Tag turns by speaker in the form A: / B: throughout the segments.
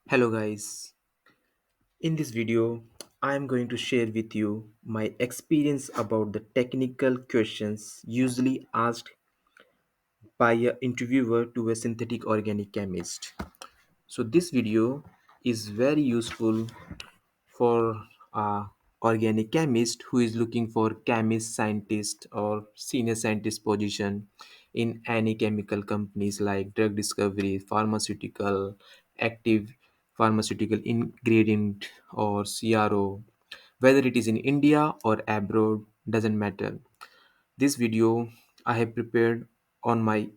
A: Hello guys, in this video I am going to share with you my experience about the technical questions usually asked by an interviewer to a synthetic organic chemist. So this video is very useful for a organic chemist who is looking for chemist scientist or senior scientist position in any chemical companies like drug discovery, pharmaceutical, active pharmaceutical ingredient or CRO. Whether it is in India or abroad doesn't matter. This video I have prepared on my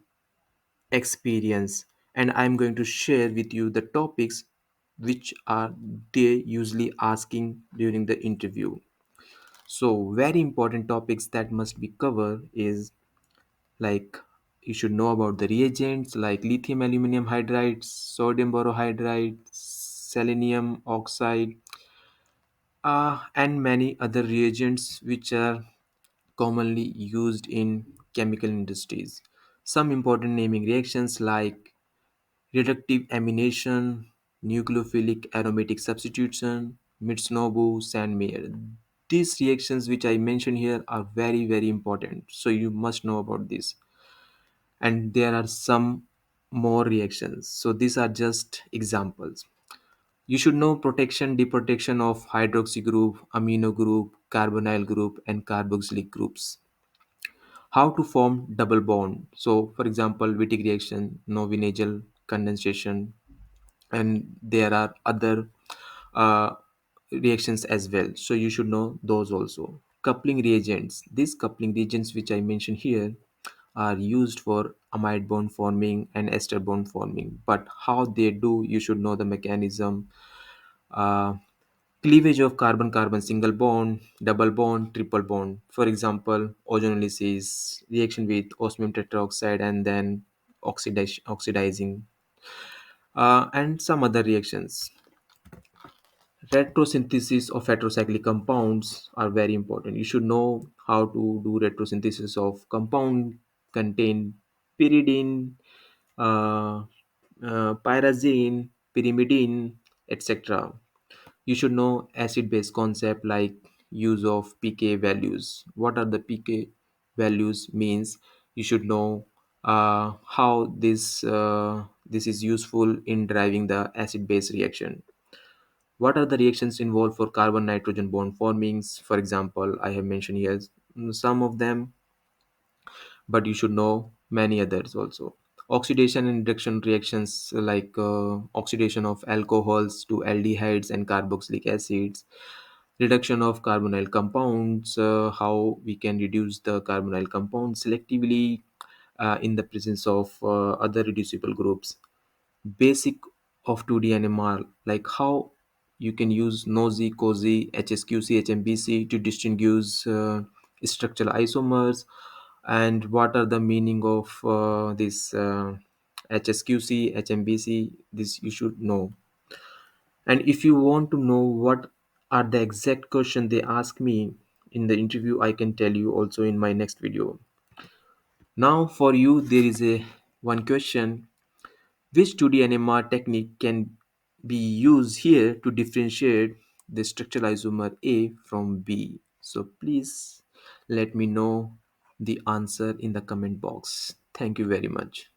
A: experience, and I'm going to share with you the topics which are they usually asking during the interview. So very important topics that must be covered is like you should know about the reagents like lithium aluminum hydride, sodium borohydride, selenium oxide, and many other reagents which are commonly used in chemical industries. Some important naming reactions like reductive amination, nucleophilic aromatic substitution, Mitsunobu, Sandmeyer. These reactions which I mentioned here are very important. So you must know about this. And there are some more reactions. So these are just examples. You should know protection, deprotection of hydroxy group, amino group, carbonyl group, and carboxylic groups. How to form double bond. So for example, Wittig reaction, Novi-Nagel condensation, and there are other uh, reactions as well, so you should know those also. Coupling reagents, these coupling reagents which I mentioned here are used for amide bond forming and ester bond forming, but how they do, you should know the mechanism. uh, Cleavage of carbon carbon single bond, double bond, triple bond, for example ozonolysis reaction with osmium tetroxide and then oxidizing, and some other reactions. Retrosynthesis of heterocyclic compounds are very important. You should know how to do retrosynthesis of compound contain pyridine, uh, pyrazine, pyrimidine, etc. You should know acid-base concept like use of pK values. What are the pK values means? You should know how this is useful in driving the acid-base reaction. What are the reactions involved for carbon nitrogen bond formings? For example, I have mentioned here some of them, but you should know many others also. Oxidation and reduction reactions like oxidation of alcohols to aldehydes and carboxylic acids, reduction of carbonyl compounds, how we can reduce the carbonyl compounds selectively in the presence of other reducible groups. Basic of 2D NMR, like how you can use NOSI, COSI, HSQC, HMBC to distinguish structural isomers, and what are the meaning of this HSQC, HMBC, this you should know. And if you want to know what are the exact question they ask me in the interview, I can tell you also in my next video. Now for you, there is a one question. Which 2D NMR technique can be used here to differentiate the structural isomer A from B? So please let me know the answer in the comment box. Thank you very much.